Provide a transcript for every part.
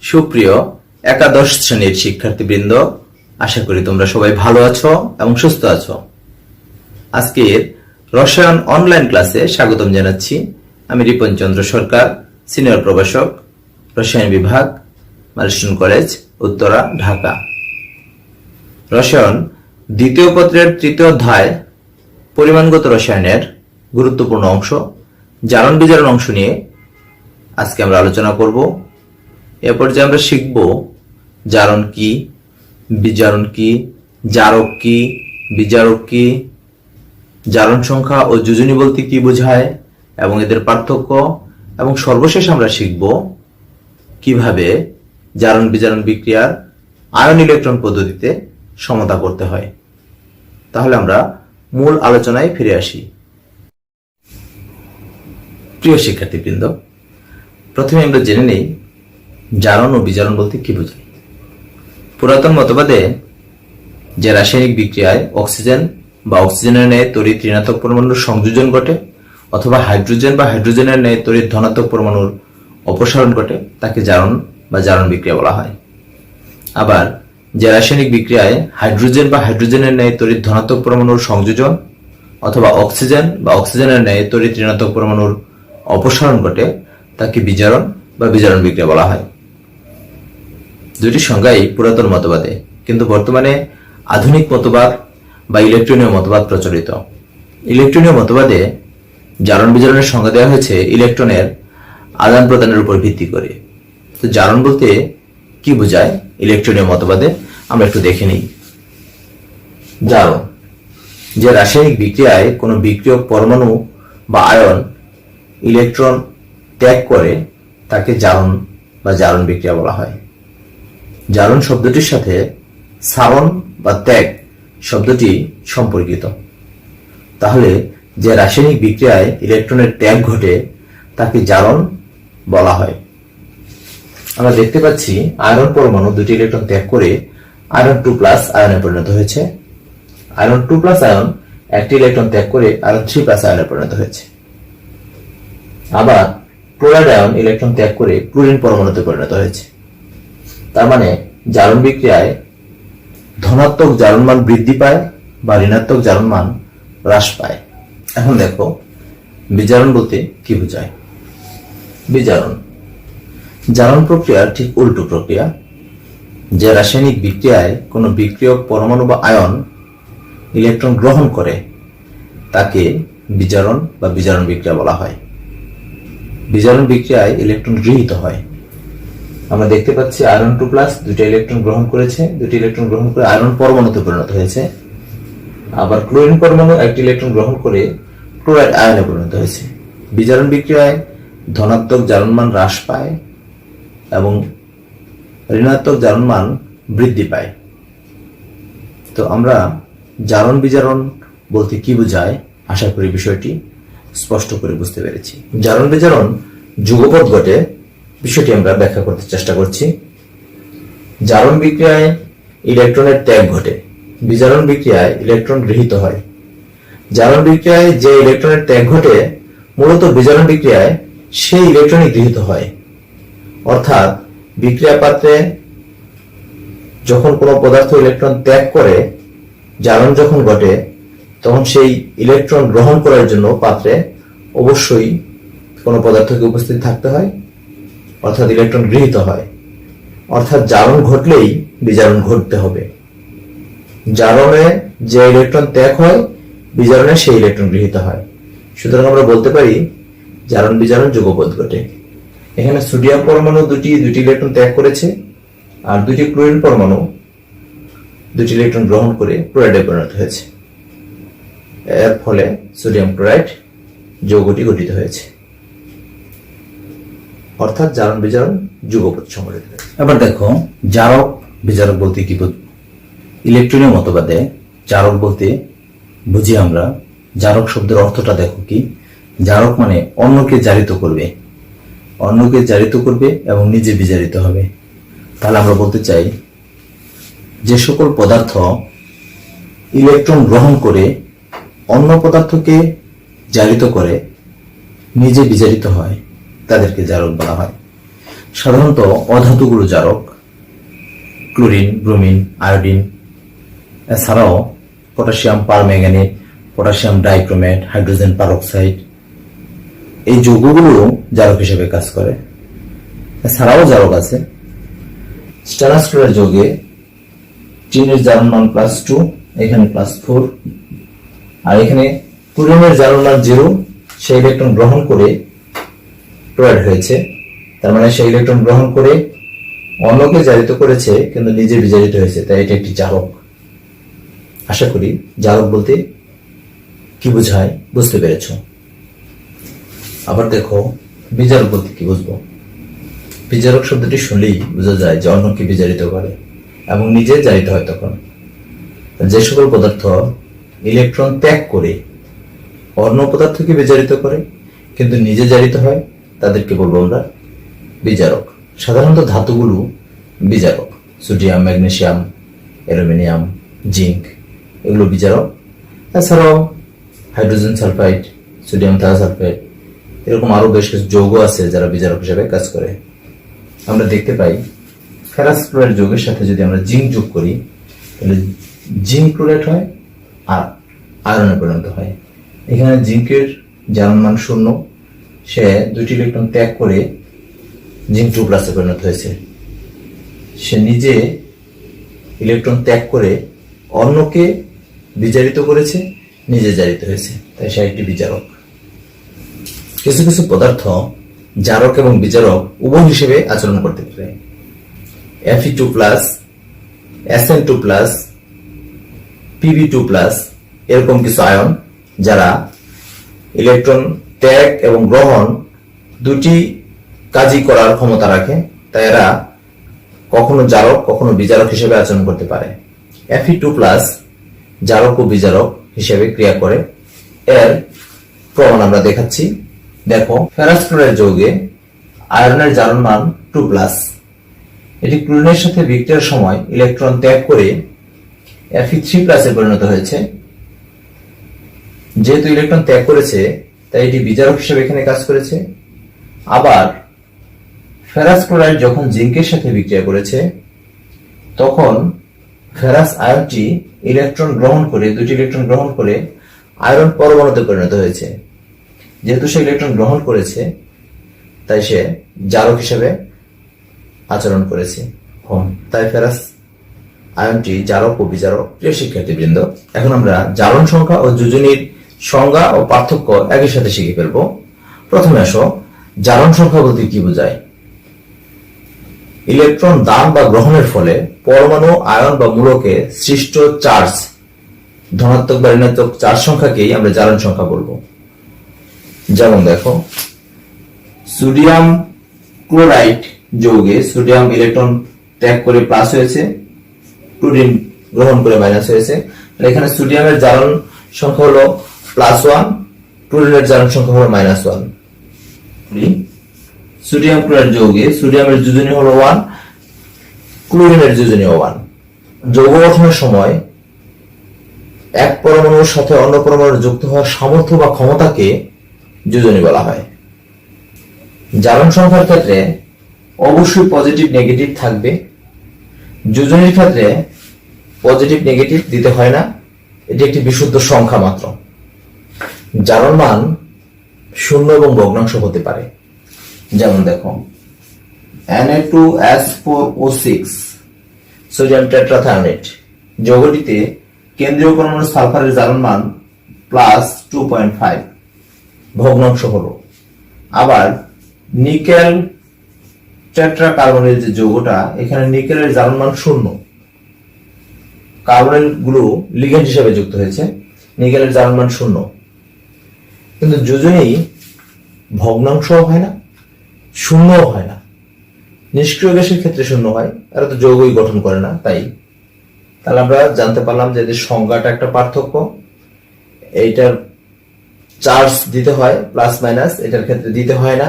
সুপ্রিয় একাদশ শ্রেণীর শিক্ষার্থীবৃন্দ, আশা করি তোমরা সবাই ভালো আছো এবং সুস্থ আছো। আজকের রসায়ন অনলাইন ক্লাসে স্বাগতম জানাচ্ছি। আমি রিপন চন্দ্র সরকার, সিনিয়র প্রভাষক, রসায়ন বিভাগ, মালয়েশিয়ান কলেজ, উত্তরা, ঢাকা। রসায়ন দ্বিতীয় পত্রের তৃতীয় অধ্যায় পরিমাণগত রসায়নের গুরুত্বপূর্ণ অংশ জারণ বিজারণ অংশ নিয়ে আজকে আমরা আলোচনা করব। এরপর যে আমরা শিখব জারণ কি, বিজারণ কি, জারক কি, বিজারক কি, জারণ সংখ্যা ও যোজনী বলতে কি বোঝায় এবং এদের পার্থক্য, এবং সর্বশেষ আমরা শিখব কিভাবে জারণ বিজারণ বিক্রিয়ার আয়ন ইলেকট্রন পদ্ধতিতে সমতা করতে হয়। তাহলে আমরা মূল আলোচনায় ফিরে আসি। প্রিয় শিক্ষার্থীবৃন্দ, প্রথমে আমরা জেনে নেই জারণ ও বিজারণ বলতে কি বোঝায়। পুরাতন মতবাদে যে রাসায়নিক বিক্রিয়ায় অক্সিজেন বা অক্সিজেনের ন্যায় তড়িৎ ঋণাত্মক পরমাণুর সংযোজন ঘটে অথবা হাইড্রোজেন বা হাইড্রোজেনের ন্যায় তড়িৎ ধনাত্মক পরমাণুর অপসারণ ঘটে তাকে জারণ বা জারণ বিক্রিয়া বলা হয়। আবার যে রাসায়নিক বিক্রিয়ায় হাইড্রোজেন বা হাইড্রোজেনের ন্যায় তড়িৎ ধনাত্মক পরমাণুর সংযোজন অথবা অক্সিজেন বা অক্সিজেনের ন্যায় তড়িৎ ঋণাত্মক পরমাণুর অপসারণ ঘটে তাকে বিজারণ বা বিজারণ বিক্রিয়া বলা হয়। দুটি সংজ্ঞাই পুরাতন মতবাদে, কিন্তু বর্তমানে আধুনিক মতবাদ বা ইলেকট্রনীয় মতবাদ প্রচলিত। ইলেকট্রনীয় মতবাদে জারণ বিজারণের সংজ্ঞা দেওয়া হয়েছে ইলেকট্রনের আদান প্রদানের উপর ভিত্তি করে। তো জারণ বলতে কি বোঝায় ইলেকট্রনীয় মতবাদে আমরা একটু দেখে নিই। জারণ যে রাসায়নিক বিক্রিয়ায় কোনো বিক্রিয়ক পরমাণু বা আয়ন ইলেকট্রন ত্যাগ করে তাকে জারণ বা জারণ বিক্রিয়া বলা হয়। জারণ শব্দটির সাথে সারণ বা ত্যাগ শব্দটি সম্পর্কিত। তাহলে যে রাসায়নিক বিক্রিয়ায় ইলেকট্রনের ত্যাগ ঘটে তাকে জারণ বলা হয়। আমরা দেখতে পাচ্ছি আয়রন পরমাণু দুটি ইলেকট্রন ত্যাগ করে আয়রন 2+ আয়নে পরিণত হয়েছে। আয়রন 2+ আয়ন একটি ইলেকট্রন ত্যাগ করে আয়রন 3+ আয়নে পরিণত হয়েছে। আবার ক্লোরাইড আয়ন ইলেকট্রন ত্যাগ করে ক্লোরিন পরমাণুতে পরিণত হয়েছে। তার মানে জারণ বিক্রিয়ায় ধনাত্মক জারণ মান বৃদ্ধি পায় বা ঋণাত্মক জারণ মান হ্রাস পায়। এখন দেখো বিজারণ বলতে কি বোঝায়। বিজারণ জারণ প্রক্রিয়ার ঠিক উল্টো প্রক্রিয়া। যে রাসায়নিক বিক্রিয়ায় কোনো বিক্রিয়ক পরমাণু বা আয়ন ইলেকট্রন গ্রহণ করে তাকে বিজারণ বা বিজারণ বিক্রিয়া বলা হয়। বিজারণ বিক্রিয়ায় ইলেকট্রন গৃহীত হয়। আমরা দেখতে পাচ্ছি আয়রন 2+ দুইটা ইলেকট্রন গ্রহণ করেছে, দুটি ইলেকট্রন গ্রহণ করে আয়রন পরমাণুতে পরিণত হয়েছে। আবার ক্লোরিন পরমাণু একটি ইলেকট্রন গ্রহণ করে ক্লোরাইড আয়নে পরিণত হয়েছে। বিজারণ বিক্রিয়ায় ধনাত্মক জারণ মান হ্রাস পায় এবং ঋণাত্মক জারণ মান বৃদ্ধি পায়। তো আমরা জারণ বিজারণ বলতে কি বোঝায় আশা করি বিষয়টি স্পষ্ট করে বুঝতে পেরেছি। জারণ বিজারণ যুগপৎ ঘটে, বিষয়টি আমরা ব্যাখ্যা করতে চেষ্টা করছি। জারণ বিক্রিয়ায় ইলেকট্রনের ত্যাগ ঘটে, বিজারণ বিক্রিয়ায় ইলেকট্রন গৃহীত হয়। জারণ বিক্রিয়ায় যে ইলেকট্রনের ত্যাগ ঘটে মূলত বিজারণ বিক্রিয়ায় সেই ইলেকট্রনই গৃহীত হয়। অর্থাৎ বিক্রিয়া পাত্রে যখন কোনো পদার্থ ইলেকট্রন ত্যাগ করে জারণ যখন ঘটে তখন সেই ইলেকট্রন গ্রহণ করার জন্য পাত্রে অবশ্যই কোনো পদার্থকে উপস্থিত থাকতে হয়, অর্থাৎ ইলেকট্রন গৃহীত হয়। অর্থাৎ জারণ ঘটলেই বিজারণ ঘটতে হবে। জারণে যে ইলেকট্রন ত্যাগ হয় বিজারণে সেই ইলেকট্রন গৃহীত হয়। সুতরাং আমরা বলতে পারি জারণ বিজারণ যুগপৎ ঘটে। এখানে সোডিয়াম পরমাণু দুটি ইলেকট্রন ত্যাগ করেছে আর দুটি ক্লোরিন পরমাণু দুটি ইলেকট্রন গ্রহণ করে ক্লোরাইডে পরিণত হয়েছে। এর ফলে সোডিয়াম ক্লোরাইড যৌগটি গঠিত হয়েছে। অর্থাৎ জারণ বিজারণ যুগপৎ সংঘটিত হয়েছে। এবার দেখো জারক বিজারক বলতে কি বুঝবো। ইলেকট্রনীয় মতবাদে জারক বলতে বুঝি আমরা, জারক শব্দের অর্থটা দেখো কি। জারক মানে অন্যকে জারিত করবে, অন্যকে জারিত করবে এবং নিজে বিজারিত হবে। তাহলে আমরা বলতে চাই যে সকল পদার্থ ইলেকট্রন গ্রহণ করে অন্য পদার্থকে জারিত করে নিজে বিজারিত হয় তাদেরকে জারক বলা হয়। সাধারণত অধাতুগুলো জারক, ক্লোরিন, ব্রোমিন, আয়োডিন, এছাড়াও potassium permanganate, potassium dichromate, hydrogen peroxide, এই যৌগগুলো জারক হিসেবে কাজ করে। এছাড়াও জারক আছে স্টেরাস ক্লোরাইড যৌগে টিনের জারণ মান +2, এখানে +4, আর এখানে ক্লোরিনের জারণ মান 0, সেই ইলেকট্রন গ্রহণ করে ক্লোরাইড হয়েছে, তার মানে সেই ইলেকট্রন গ্রহণ করে অন্যকে জারিত করেছে কিন্তু নিজে বিজারিত হয়েছে, তাই এটা একটি জারক। আশা করি জারক বলতে কি বোঝায় বুঝতে পেরেছ। আবার দেখো বিজারক বলতে কি বুঝবো। বিজারক শব্দটি শুনলেই বোঝা যায় যে অন্যকে বিজারিত করে এবং নিজে জারিত হয়। তখন যে সকল পদার্থ ইলেকট্রন ত্যাগ করে অন্য পদার্থকে বিজারিত করে কিন্তু নিজে জারিত হয় তাদেরকে বলবো আমরা বিজারক। সাধারণত ধাতুগুলো বিজারক, সোডিয়াম, ম্যাগনেসিয়াম, অ্যালুমিনিয়াম, জিঙ্ক, এগুলো বিজারক। এছাড়াও হাইড্রোজেন সালফাইড, সোডিয়াম থায়োসালফেট, এরকম আরো বেশ কিছু যৌগ আছে যারা বিজারক হিসেবে কাজ করে। আমরা দেখতে পাই ফেরাস ক্লোরাইড যৌগের সাথে যদি আমরা জিঙ্ক যোগ করি তাহলে জিঙ্ক ক্লোরাইড হয় আর আয়রনে পরিণত হয়। এখানে জিঙ্কের জারণ মান 0, সে 2টি ইলেকট্রন ত্যাগ করে জিঙ্ক 2+ পরিণত হয়েছে। সে নিজে ইলেকট্রন ত্যাগ করে অন্যকে বিজারিত করেছে, নিজে জারিত হয়েছে, তাই সে একটি বিজারক। কিছু কিছু পদার্থ জারক এবং বিজারক উভয় হিসেবে আচরণ করতে পারে। Fe2+, Sn2+, Pb2+, এরকম কিছু আয়ন যারা ইলেকট্রন ত্যাগ এবং গ্রহণ দুটি কাজই করার ক্ষমতা রাখে, তাই এরা কখনো জারক কখনো বিজারক হিসেবে আচরণ করতে পারে। Fe2+ জারক ও বিজারক হিসেবে ক্রিয়া করে। এর প্রমাণ আমরা দেখাচ্ছি। দেখো, ফেরাস ক্লোরাইড যৌগে আয়রনের জারণ মান 2+। এটি ক্লোরিনের সাথে বিক্রিয়ার সময় ইলেকট্রন ত্যাগ করে Fe3+ পরিণত হয়েছে। যেহেতু ইলেকট্রন ত্যাগ করেছে তাই এটি বিজারক হিসেবে এখানে কাজ করেছে। আবার ফেরাস ক্লোরাইড যখন জিঙ্কের সাথে বিক্রিয়া করেছে তখন ফেরাস আয়নটি ইলেকট্রন গ্রহণ করে 2টি ইলেকট্রন গ্রহণ করে আয়রন পরমাণুতে পরিণত হয়েছে। যেহেতু সে ইলেকট্রন গ্রহণ করেছে তাই সে জারক হিসেবে আচরণ করেছে। তাই ফেরাস আয়নটি জারক ও বিজারক। প্রিয় শিক্ষার্থীবৃন্দ, এখন আমরা জারণ সংখ্যা ও যোজনীর সংজ্ঞা ও পার্থক্য একই সাথে শিখে ফেলবো। প্রথমে আসো, জারণ সংখ্যা বলতে কি বোঝায়। ইলেকট্রন দান বা গ্রহণের ফলে পরমাণু, আয়ন বা মূলকে সৃষ্ট চার্জ, ধনাত্মক বা ঋণাত্মক চার্জ সংখ্যাকেই আমরা জারণ সংখ্যা বলবো। যেমন দেখো, সোডিয়াম ক্লোরাইড যৌগে সোডিয়াম ইলেকট্রন ত্যাগ করে প্লাস হয়েছে, ক্লোরিন গ্রহণ করে মাইনাস হয়েছে। এখানে সোডিয়ামের জারণ সংখ্যা হলো +1, ক্লোরিনের জারণ সংখ্যা হলো -1। সোডিয়াম ক্লোরাইড যৌগে সোডিয়ামের যোজনী হলো 1, ক্লোরিনের যোজনী 1। যৌগ গঠনের সময় এক পরমাণুর সাথে অন্য পরমাণু যুক্ত হওয়ার সামর্থ্য বা ক্ষমতাকে যোজনী বলা হয়। জারণ সংখ্যার ক্ষেত্রে অবশ্যই পজিটিভ নেগেটিভ থাকবে। যোজনীর ক্ষেত্রে পজিটিভ নেগেটিভ দিতে হয় না, এটি একটি বিশুদ্ধ সংখ্যা মাত্র। জারণ মান 0 এবং ভগ্নাংশ হতে পারে। যেমন দেখো, Na2S4O6 সোডিয়াম টেট্রাথায়োনেট যৌগটিতে কেন্দ্রীয় পরমাণু সালফারের জারণ মান +2.5, ভগ্নাংশ হলো। আবার নিকেল টেট্রাকার্বনের যে যৌগটা, এখানে নিকেলের জারণ মান 0, কার্বনের গুলো লিগ্যান্ড হিসেবে যুক্ত হয়েছে, নিকেলের জারণ মান 0। কিন্তু যোজনী ভগ্নাংশ হয় না, 0 হয় না। নিষ্ক্রিয় গ্যাসের ক্ষেত্রে 0 হয়, এরা তো যৌগই গঠন করে না। তাহলে আমরা জানতে পারলাম যে এদের সংজ্ঞাটা একটা পার্থক্য। এইটার চার্জ দিতে হয় প্লাস মাইনাস, এটার ক্ষেত্রে দিতে হয় না।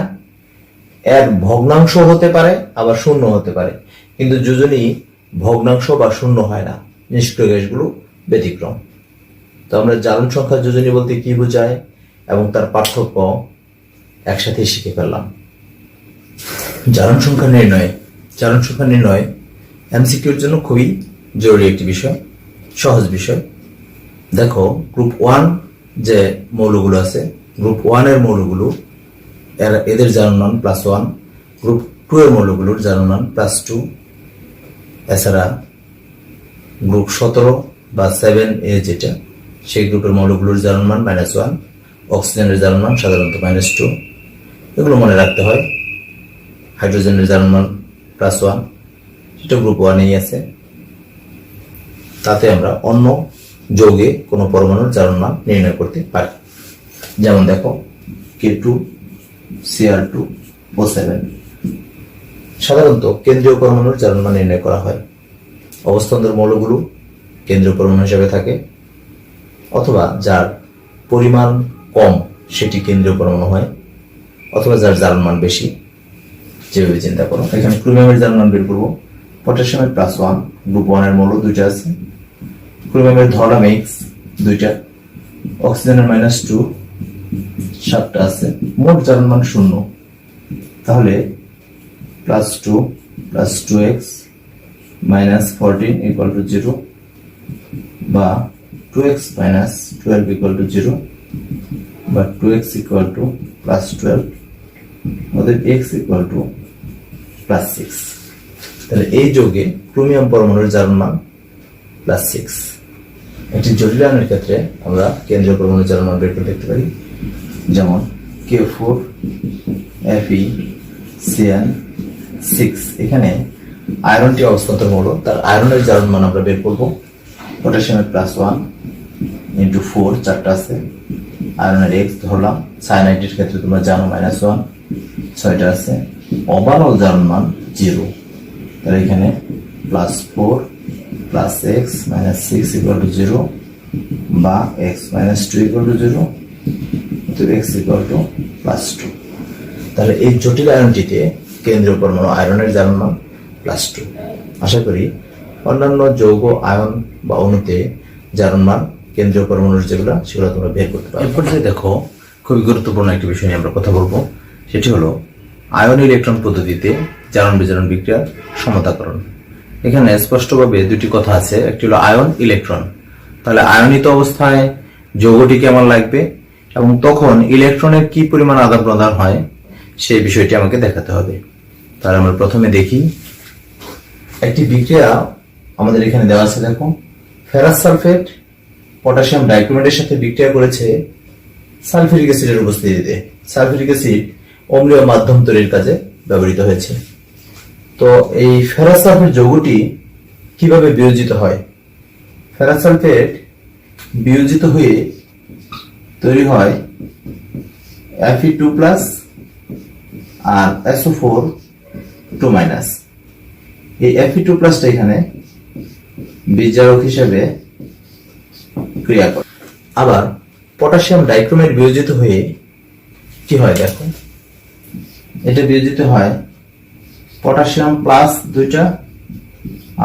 এর ভগ্নাংশ হতে পারে আবার 0 হতে পারে, কিন্তু যোজনী ভগ্নাংশ বা 0 হয় না, নিষ্ক্রিয় গ্যাসগুলো ব্যতিক্রম। তো আমরা জারণ সংখ্যা যোজনী বলতে কি বোঝায় এবং তার পার্থক্য একসাথে শিখে ফেললাম। জারণ সংখ্যা নির্ণয় এমসিকিউর জন্য খুবই জরুরি একটি বিষয়, সহজ বিষয়। দেখো গ্রুপ 1 যে মৌলগুলো আছে, গ্রুপ 1 এর মৌলগুলো এদের জারণ মান +1, গ্রুপ 2 এর মৌলগুলোর জারণ মান +2। এছাড়া গ্রুপ 17 বা 7A যেটা, সেই গ্রুপের মৌলগুলোর জারণ মান -1, অক্সিজেনের জারণ মান সাধারণত -2। এগুলো মনে রাখতে হয়। হাইড্রোজেনের জারণ মান +1, সেটা গ্রুপ 1-এই আছে। তাতে আমরা অন্য যৌগে কোনো পরমাণুর জারণ মান নির্ণয় করতে পারি। যেমন দেখো K2 Cr2O7। সাধারণত কেন্দ্রীয় পরমাণুর জারণ মান নির্ণয় করা হয়। অবস্থান্তর মৌলগুলো কেন্দ্রীয় পরমাণু হিসেবে থাকে, অথবা যার পরিমাণ কম সেটি কেন্দ্রীয় পরমাণু হয়, অথবা যার জারণ মান বেশি, যেভাবে চিন্তা করো। এখানে ক্রোমিয়ামের জারণ মান বের করবো। পটাশিয়ামের +1, গ্রুপ 1 এর মৌল 2টা আছে। ক্রোমিয়ামের ধরা মিক্স 2টা, অক্সিজেনের -2 7টা আছে। মোট জারণ মান 0। তাহলে +2 + 2x -14 = 0, বা 2x - 12 = 0, বা 2x +12, অতএব x +6। তাহলে এই যৌগে ক্রোমিয়াম পরমাণুর জারণ মান +6। একটি জটিল আয়নের ক্ষেত্রে আমরা কেন্দ্রীয় পরমাণুর জারণ মান বের করে দেখতে পারি। যেমন K4 FeCN6। এখানে আয়রনটি অবস্থান্তর মৌল, তার আয়রনের জারণ মান আমরা বের করব। পটাশিয়ামের +1 × 4 4টা আছে। আয়রনের x ধরলাম। সায়ানাইডের ক্ষেত্রে তোমরা জানো -1 6টা আছে। ওভারঅল জারণ মান 0। তাহলে এখানে +4 + x - 6 = 0, বা x - 2 = 0, তো x +2। তাহলে এই জটিল আয়নটিতে কেন্দ্রীয় পরমাণু আয়রনের জারণ মান +2। আশা করি অন্যান্য যৌগ আয়ন বা অণুতে জারণ মান কেন্দ্রীয় পরমাণুর সেগুলো তোমরা বের করতে পারো। এরপর যে দেখো খুবই গুরুত্বপূর্ণ একটি বিষয় নিয়ে আমরা কথা বলবো, সেটি হলো আয়ন ইলেকট্রন পদ্ধতিতে জারণ বিজারণ বিক্রিয়ার সমতাকরণ। এখানে স্পষ্টভাবে দুটি কথা আছে, একটি হলো আয়ন, ইলেকট্রন। তাহলে আয়নিত অবস্থায় যৌগটি কেমন লাগবে এবং তখন ইলেকট্রনের কি পরিমাণ আদান প্রদান হয় সেই বিষয়টি আমাকে দেখাতে হবে। তাহলে আমরা প্রথমে দেখি একটি বিক্রিয়া আমাদের এখানে দেওয়া আছে। দেখো ফেরাস সালফেট পটাশিয়াম ডাইক্রোমেটের সাথে বিক্রিয়া করেছে সালফিউরিক অ্যাসিডের উপস্থিতিতে। সালফিউরিক অ্যাসিড অম্লীয় মাধ্যম তৈরির কাজে ব্যবহৃত হয়েছে। তো এই ফেরাস সালফেট যৌগটি কিভাবে বিয়োজিত হয়? ফেরাস সালফেট বিয়োজিত হয়ে তৈরি হয় Fe2+ আর SO4 2-। এই Fe2+ এখানে বিজারক হিসেবে ক্রিয়া করে। আবার পটাশিয়াম ডাইক্রোমেট বিয়োজিত হয়ে কি হয় দেখো, এটা বিয়োজিত হয় পটাশিয়াম প্লাস 2টা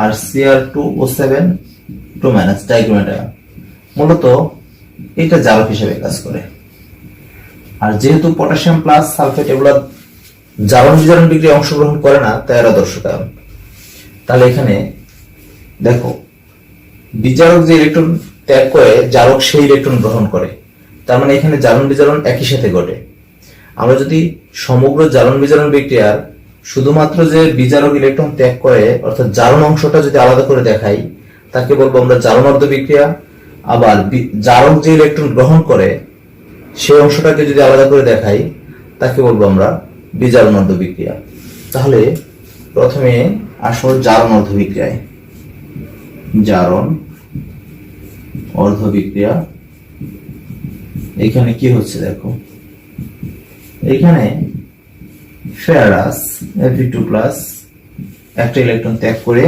আর Cr2O7 2- ডাইক্রোমেট আয়ন। মূলত এটা জারক হিসেবে কাজ করে। আর যেহেতু পটাশিয়াম প্লাস সালফেট এগুলা জারণ বিজারণ বিক্রিয়ায় অংশগ্রহণ করে না, তাই এরা দর্শক আয়ন। তাহলে এখানে দেখো বিজারক যে ইলেকট্রন ত্যাগ করে, জারক সেই ইলেকট্রন গ্রহণ করে। তার মানে এখানে জারণ বিজারণ একই সাথে ঘটে। আমরা যদি সমগ্র জারণ বিজারণ বিক্রিয়ার শুধুমাত্র যে বিজারক ইলেকট্রন ত্যাগ করে অর্থাৎ জারণ অংশটা যদি আলাদা করে দেখাই, তাকে বলবো আমরা জারণ অর্ধ বিক্রিয়া। আবার জারক যে ইলেকট্রন গ্রহণ করে সেই অংশটাকে যদি আলাদা করে দেখাই, তাকে বলবো আমরা বিজারণ অর্ধ বিক্রিয়া। তাহলে প্রথমে আসল জারণ অর্ধ বিক্রিয়ায়, জারণ অর্ধ বিক্রিয়া এখানে কি হচ্ছে দেখো, এখানে ফেরাস Fe2+ একটা ইলেকট্রন ত্যাগ করে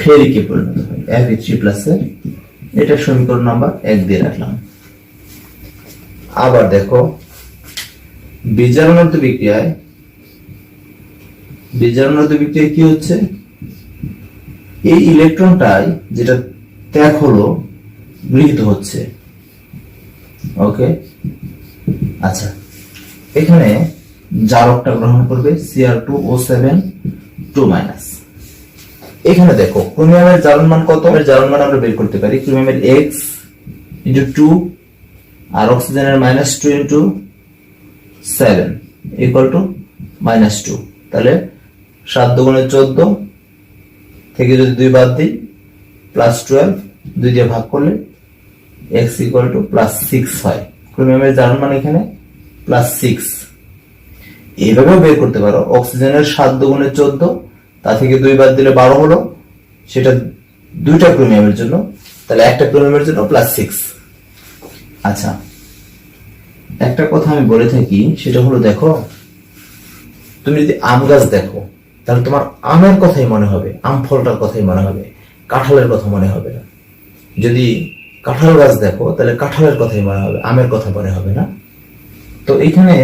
ফেরিকে পরিণত হয় Fe3+ এর। এটা সমীকরণ নাম্বার 1 দিয়ে রাখলাম। আবার দেখো বিজারণ অর্ধ বিক্রিয়ায় কি হচ্ছে, এই ইলেকট্রনটাই যেটা ত্যাগ হলো গৃহীত হচ্ছে। ওকে, আচ্ছা, এখানে জারকটা গ্রহণ করবে Cr2O7 2-। এখানে দেখো ক্রোমিয়ামের জারণ মান কত? জারণ মান আমরা বের করতে পারি ক্রোমিয়ামের x × 2 আর অক্সিজেনের -2 × 7 = -2। তাহলে 7 × 14 থেকে যদি 2 বাদ দিই +12, 2 দিয়ে ভাগ করলে x = +6 হয়। ক্রোমিয়ামের জারণ মান এখানে +6। এইভাবেও বের করতে পারো অক্সিজেনের 7 × 14, তা থেকে 2 বাদ দিলে 12 হলো, সেটা দুইটা ক্রোমিয়ামের জন্য, তাহলে একটা ক্রোমিয়ামের জন্য +6। আচ্ছা, একটা কথা আমি বলে থাকি, সেটা হলো দেখো তুমি যদি আম গাছ দেখো তাহলে তোমার আমের কথাই মনে হবে, আম ফলটার কথাই মনে হবে, কাঁঠালের কথা মনে হবে না। যদি কাঁঠাল গাছ দেখো তাহলে কাঁঠালের কথাই মনে হবে, আমের কথা মনে হবে না। তো এখানে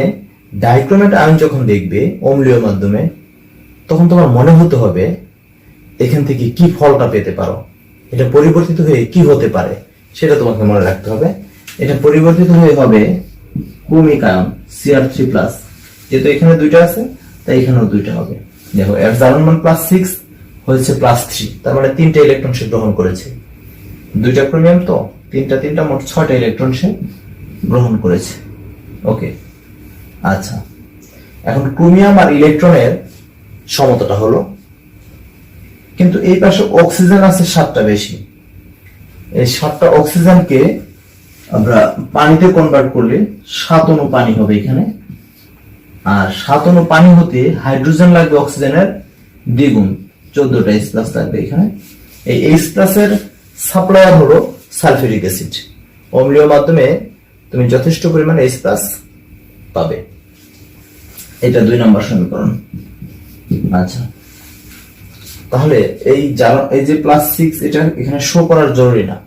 ডাইক্রোমেট আয়ন যখন দেখবে অম্লীয় মাধ্যমে, তখন তোমার মনে হতে হবে এখান থেকে কি ফলটা পেতে পারো, এটা পরিবর্তিত হয়ে কি হতে পারে সেটা তোমাকে মনে রাখতে হবে। এটা পরিবর্তিত হয়ে হবে ক্রোমিক আয়ন Cr3+, যেহেতু এখানে দুইটা আছে তাই এখানেও দুইটা হবে। দেখো এর জারণ মান +6 হয়েছে +3, তার মানে 3টা ইলেকট্রন সে গ্রহণ করেছে। দুইটা ক্রোমিয়াম তো 3টা মোট 6টা ইলেকট্রন সে গ্রহণ করেছে। ওকে, আচ্ছা, এখন ক্রোমিয়াম আর ইলেকট্রনের সমতাটা হলো, কিন্তু এই পাশে অক্সিজেন আছে 7টা বেশি। এই 7টা অক্সিজেনকে আমরা পানিতে কনভার্ট করলে 7 অণু পানি হবে এখানে, আর 7 অণু পানি হতে হাইড্রোজেন লাগবে অক্সিজেনের দ্বিগুণ, 14টা H+ লাগবে এখানে। এই H+ এর সাপ্লায়ার হলো সালফিউরিক অ্যাসিড। অম্লীয় মাধ্যমে তুমি যথেষ্ট পরিমাণে H+ পাবে। এটা 2 নম্বর সমীকরণ। আচ্ছা, তাহলে এই যে +6 এটা এখানে শো করার জরুরি না।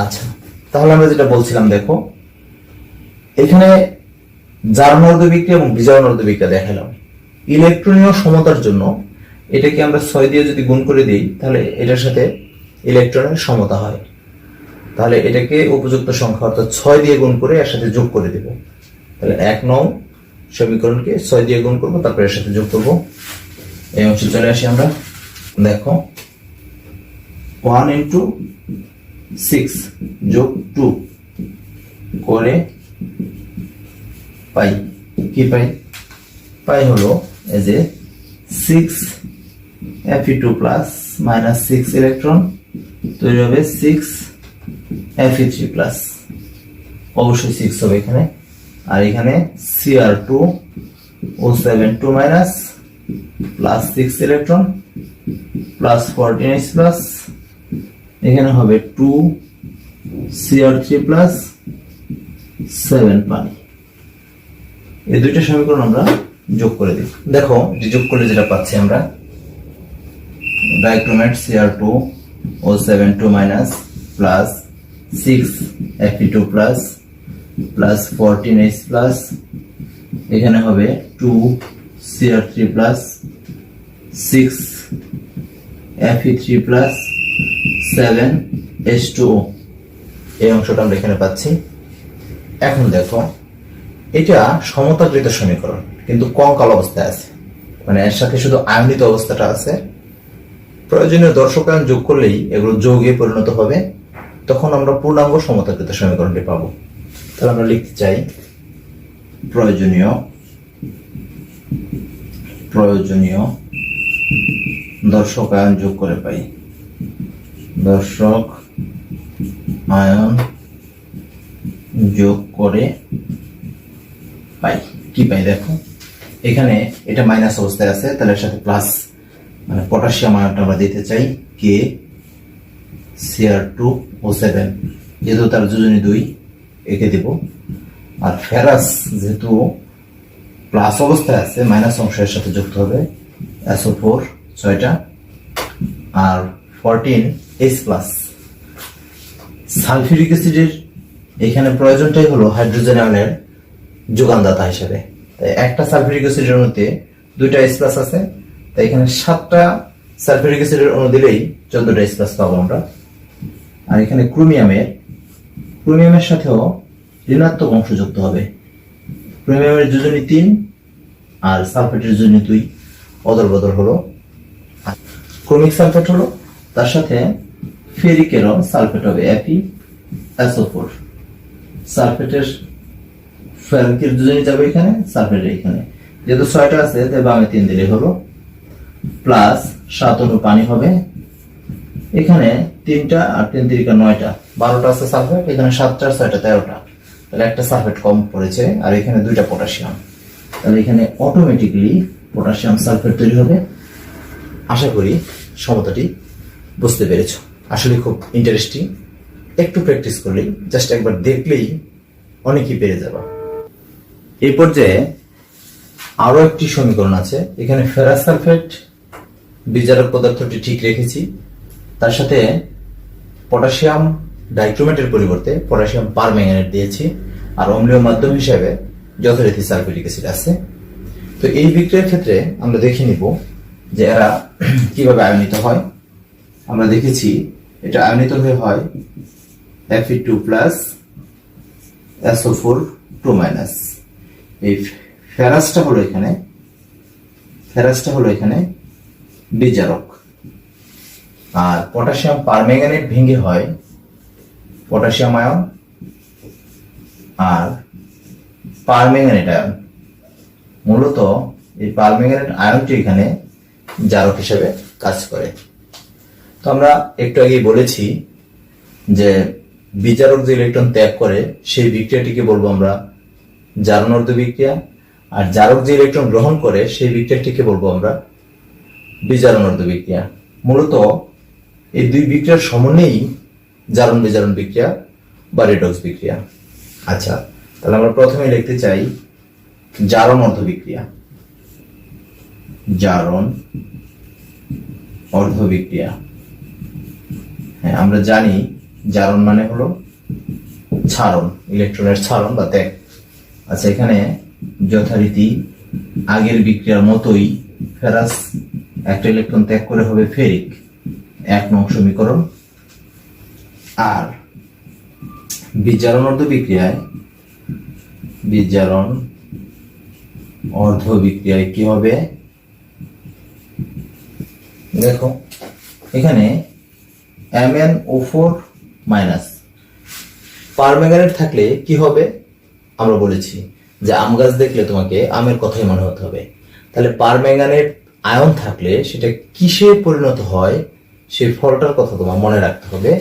আচ্ছা, তাহলে আমরা যেটা বলছিলাম, দেখো এখানে জারণ অর্ধবিক্রিয়া এবং বিজারণ অর্ধবিক্রিয়া দেখালাম। ইলেকট্রনীয় সমতার জন্য এটাকে আমরা 6 দিয়ে যদি গুণ করে দিই তাহলে এটার সাথে ইলেকট্রনের সমতা হয়। তাহলে এটাকে উপযুক্ত সংখ্যা অর্থাৎ 6 দিয়ে গুণ করে এর সাথে যোগ করে দেব। তাহলে 1 নং সমীকরণকে 6 দিয়ে গুণ করব, তারপরে এর সাথে যোগ করব। এই অংশে চলে আসি আমরা। দেখো 1 × 6 + 2 করে পাই, কি পাই? পাই হলো এই যে 6 Fe2+ -6 ইলেকট্রন তৈরি হবে 6 Fe3+, অবশ্যই 6 হবে এখানে। আর এখানে Cr2O7 2- +6 ইলেকট্রন +14H+, এখানে হবে 2 Cr3+ 7 পানি। এই দুইটা সমীকরণ আমরা যোগ করে দিই। দেখো যোগ করলে যেটা পাচ্ছি আমরা, ডাইক্রোমেট Cr2O7 2- +6 Fe2+ +14H+, এখানে হবে 2 Cr3+ 6 Fe3+ 7 H2O। এই অংশটা আমরা এখানে পাচ্ছি। এখন দেখো এটা সমতাকৃত সমীকরণ, কিন্তু কঙ্কাল অবস্থায় আছে, মানে এর সাথে শুধু আয়নিত অবস্থাটা আছে। প্রয়োজনীয় দর্শকায়ন যোগ করলেই এগুলো যৌগে পরিণত হবে, তখন আমরা পূর্ণাঙ্গ সমতাকৃত সমীকরণটি পাবো। তাহলে আমরা লিখতে চাই প্রয়োজনীয় দর্শক আয়ন যোগ করে পাই, দর্শক আয়ন যোগ করে পাই। কি পাই দেখো, এখানে এটা মাইনাস অবস্থায় আছে, তাহলে এর সাথে প্লাস, মানে পটাশিয়াম আয়নটা আমরা দিতে চাই কে Cr2O7, যেহেতু তার যোজনী 2 একে দিব। আর ফেরাস যেহেতু প্লাস অবস্থায় আছে, মাইনাস অংশের সাথে যুক্ত হবে SO4 6টা আর 14H+। সালফিউরিক অ্যাসিডের এখানে প্রয়োজনটাই হলো হাইড্রোজেন আয়নের যোগানদাতা হিসেবে। তাই একটা সালফিউরিক অ্যাসিডের অণুতে 2টা H+ আছে, তাই এখানে 7টা সালফিউরিক অ্যাসিডের অণু দিলেই 14টা H+ পাবো আমরা। আর এখানে ক্রোমিয়ামের সাথেও ঋণাত্মক অংশ যুক্ত হবে। ক্রোমিয়ামের যোজনী 3 আর সালফেটের জন্য 2 অদল বদল হলো। ক্রোমিক সালফেট হলো, তার সাথে ফেরিকেরও সালফেট হবে FeSO4। সালফেটের ফেরিকের দুজনই যাবে এখানে, সালফেটের এখানে, যেহেতু 6টা আছে তাই বামে 3 দিলে হলো, প্লাস 7 অণু পানি হবে। এখানে 3টা আর 3 3 9টা, 12টা আছে সালফেট, এখানে 7টা 6টা 13টা, তাহলে একটা সালফেট কম পড়েছে, আর এখানে 2টা পটাশিয়াম, তাহলে এখানে অটোমেটিক্যালি পটাশিয়াম সালফেট তৈরি হবে। আশা করি সমতাটি বুঝতে পেরেছো। আসলে খুব ইন্টারেস্টিং, একটু প্র্যাকটিস করলেই, জাস্ট একবার দেখলেই অনেকই পেরে যাবা। এই পর্যায়ে আরো একটি সমীকরণ আছে, এখানে ফেরাস সালফেট বিজারক পদার্থটি ঠিক রেখেছি, তার সাথে পটাশিয়াম ডাইক্রোমেটের পরিবর্তে পটাশিয়াম পারম্যাঙ্গানেট দিয়েছি, আর অম্লীয় মাধ্যম হিসেবে যথারীতি সালফিউরিক অ্যাসিড আছে। তো এই বিক্রিয়ার ক্ষেত্রে আমরা দেখে নিব যে এরা কিভাবে আয়নিত হয়। আমরা দেখেছি এটা আয়নিত হয়ে হয় Fe2+SO4 2-। এই ফেরাসটা হলো এখানে বিজারক, আর পটাশিয়াম পারম্যাঙ্গানেট ভেঙে হয় পটাশিয়াম আয়ন আর পারম্যাঙ্গানেট আয়ন। মূলত এই পারম্যাঙ্গানেট আয়নটি এখানে জারক হিসেবে কাজ করে। তো আমরা একটু আগেই বলেছি যে বিজারক যে ইলেকট্রন ত্যাগ করে সেই বিক্রিয়াটিকে বলবো আমরা জারণার্ধ বিক্রিয়া, আর জারক যে ইলেকট্রন গ্রহণ করে সেই বিক্রিয়াটিকে বলবো আমরা বিজারণার্ধ বিক্রিয়া। মূলত এই দুই বিক্রিয়ার সমন্বয়েই জারণ বিজারণ বিক্রিয়া বা রেডক্স বিক্রিয়া। আচ্ছা, তাহলে আমরা প্রথমে লিখতে চাই জারণ অর্ধ বিক্রিয়া। জারণ অর্ধ বিক্রিয়া, হ্যাঁ আমরা জানি জারণ মানে হলো ছাড়ন, ইলেকট্রনের ছাড়ন বা ত্যাগ। আচ্ছা, এখানে যথারীতি আগের বিক্রিয়ার মতোই ফেরাস একটা ইলেকট্রন ত্যাগ করে হবে ফেরিক, 1 নং সমীকরণ। আর বিজারণ অর্ধ বিক্রিয়ায় কি হবে দেখো, এখানে MnO4- পারম্যাঙ্গানেট থাকলে কি হবে আমরা বলেছি যে আম গাছ দেখলে তোমাকে আমের কথাই মনে হতে হবে। তাহলে পারম্যাঙ্গানেট আয়ন থাকলে সেটা কিসে পরিণত হয় সেই ফলটার কথা তোমার মনে রাখতে হবে,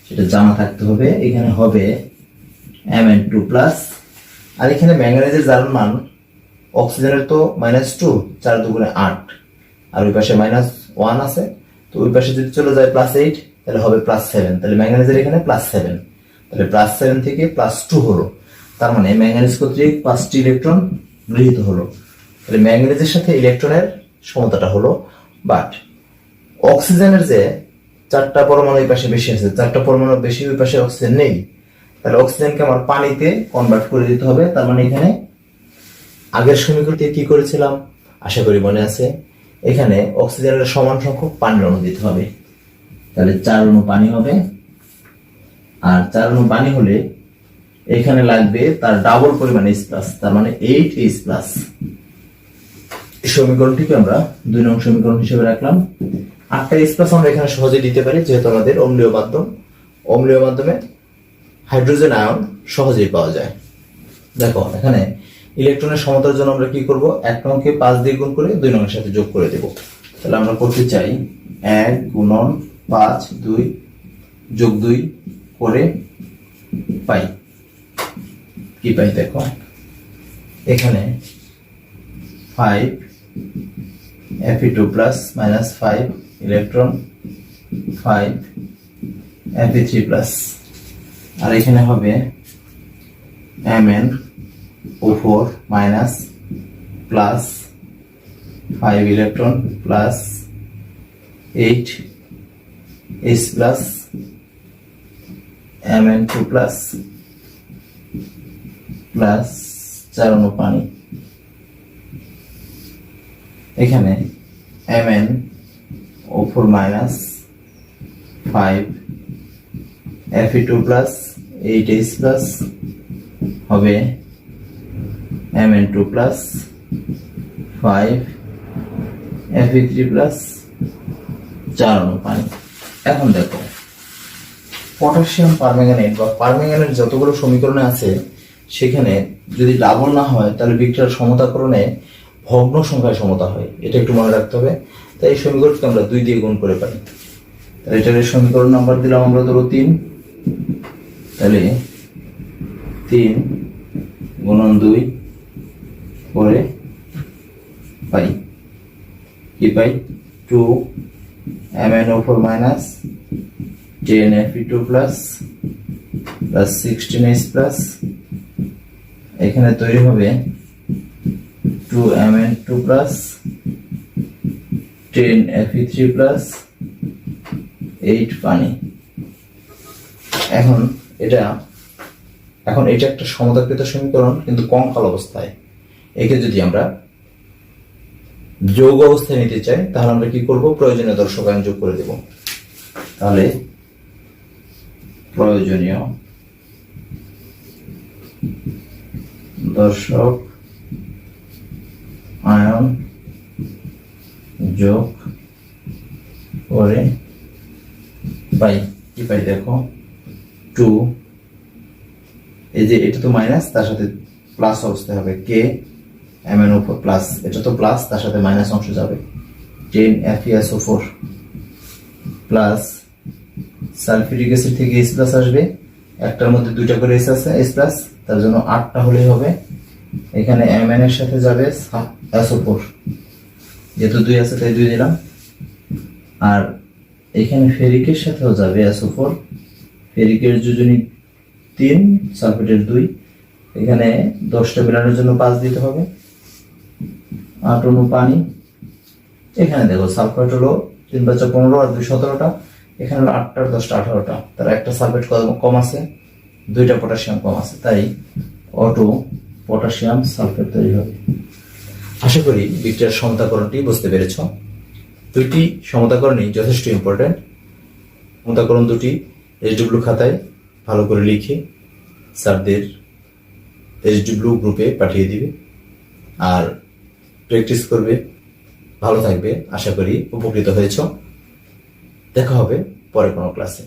সেটা জানা থাকতে হবে। এখানে হবে Mn2+, আর এখানে ম্যাঙ্গানিজের জারণ মান অক্সিজেনের তো -2, 4 দুগুণে 8, আর ওই পাশে -1 আছে, তো ওই পাশে যদি চলে যায় +8 তাহলে হবে +7, তাহলে ম্যাঙ্গানিজের এখানে +7, তাহলে +7 থেকে +2 হলো, তার মানে ম্যাঙ্গানিজ কর্তৃক 5টি ইলেকট্রন গৃহীত হলো। তাহলে ম্যাঙ্গানিজের সাথে ইলেকট্রনের সমতাটা হলো, বাট অক্সিজেনের যে 4টা পরমাণু এই পাশে বেশি আছে, 4টা পরমাণু বেশি ওই পাশে অক্সিজেন নেই, তাহলে অক্সিজেনকে আমার পানিতে কনভার্ট করে দিতে হবে। তার মানে এখানে আগের সমীকরণে কি করেছিলাম আশা করি মনে আছে, এখানে অক্সিজেনের সমান সংখ্যক পানির অণু দিতে হবে, তাহলে 4 অণু পানি হবে। আর 4 অণু পানি হলে এখানে লাগবে তার ডাবল পরিমাণ H+, তার মানে 8H+। এই সমীকরণটিকে আমরা 2 নং সমীকরণ হিসেবে রাখলাম। 8টা H+ আমরা এখানে সহজে দিতে পারি, যেহেতু আমাদের অম্লীয় মাধ্যমে হাইড্রোজেন আয়ন সহজেই পাওয়া যায়। দেখো এখানে ইলেকট্রনের সমতার জন্য আমরা কি করব, 1 নংকে 5 দিয়ে গুণ করে 2 নং এর সাথে যোগ করে দেব। তাহলে আমরা করতে চাই 1 গুণন 5 2 যোগ 2 করে পাই কি পাই দেখো, এখানে 5 Fe2+ -5 ইলেকট্রন 5 Fe3+, আর এখানে হবে MnO4- plus 5 electron plus 8H+, Mn2+ plus 4 অণু পানি। এখানে MnO4- 5 Fe2+ 8H+ হবে Mn2+ Fe3 প্লাস 4 অণু পানি। এখন দেখো পটাশিয়াম পারম্যাঙ্গানেট বা পারম্যাঙ্গানেট যতগুলো সমীকরণে আছে সেখানে যদি ডাবল না হয় তাহলে বিক্রিয়ার সমতাকরণে ভগ্ন সংখ্যায় সমতা হয়, এটা একটু মনে রাখতে হবে। তাই এই সমীকরণকে আমরা 2 দিয়ে গুণ করে পাই। তাহলে এটার সমীকরণ নাম্বার দিলাম আমরা ধরো 3, তাহলে 3 গুণন 2 করে পাই কি পাই 2 MnO4 minus 10 Fe2 plus 16H plus এখানে তৈরি হবে 2 Mn2 প্লাস 10 Fe3 প্লাস 8 পানি। এখন এটা একটা সমতাকৃত সমীকরণ কিন্তু কঙ্কাল অবস্থায়। একে যদি আমরা যৌগ অবস্থায় নিতে চাই তাহলে আমরা কি করব, প্রয়োজনীয় দর্শকায়ন যোগ করে দেব। তাহলে প্রয়োজনীয় দর্শক আয়ন যোগ করে পাই কি পাই দেখো 2, এই যে এটা তো মাইনাস তার সাথে প্লাস অবস্থায় হবে কে MnO4 প্লাস, এটা তো প্লাস তার সাথে মাইনাস অংশ যাবে 10 FeSO4 প্লাস সালফিউরিক অ্যাসিড থেকে H প্লাস আসবে, একটার মধ্যে 2টা করে H আছে H প্লাস, তার জন্য 8টা হলেই হবে। এখানে Mn এর সাথে যাবে SO4, যেহেতু 2 আছে তাই 2 দিলাম। আর এখানে ফেরিকের সাথেও যাবে SO4, ফেরিকের যোজনী 3 সালফেটের 2, এখানে 10টা মেলানোর জন্য 5 দিতে হবে, 8 অণু পানি। এখানে দেখো সালফেট হলো 3 × 4 = 15 আর 2 17টা, এখানে হলো 8টা আর 10টা 18টা, তার একটা সালফেট কম আছে, 2টা পটাশিয়াম কম আছে, তাই অটো পটাশিয়াম সালফেট তৈরি হবে। আশা করি বিক্রিয়ার সমতাকরণটি বুঝতে পেরেছ। দুইটি সমতাকরণই যথেষ্ট ইম্পর্টেন্ট। সমতাকরণ দুটি SW খাতায় ভালো করে লিখে স্যারদের SW গ্রুপে পাঠিয়ে দিবে আর প্র্যাকটিস করবে। ভালো থাকবে, আশা করি উপকৃত হয়েছ। দেখা হবে পরে কোনো ক্লাসে।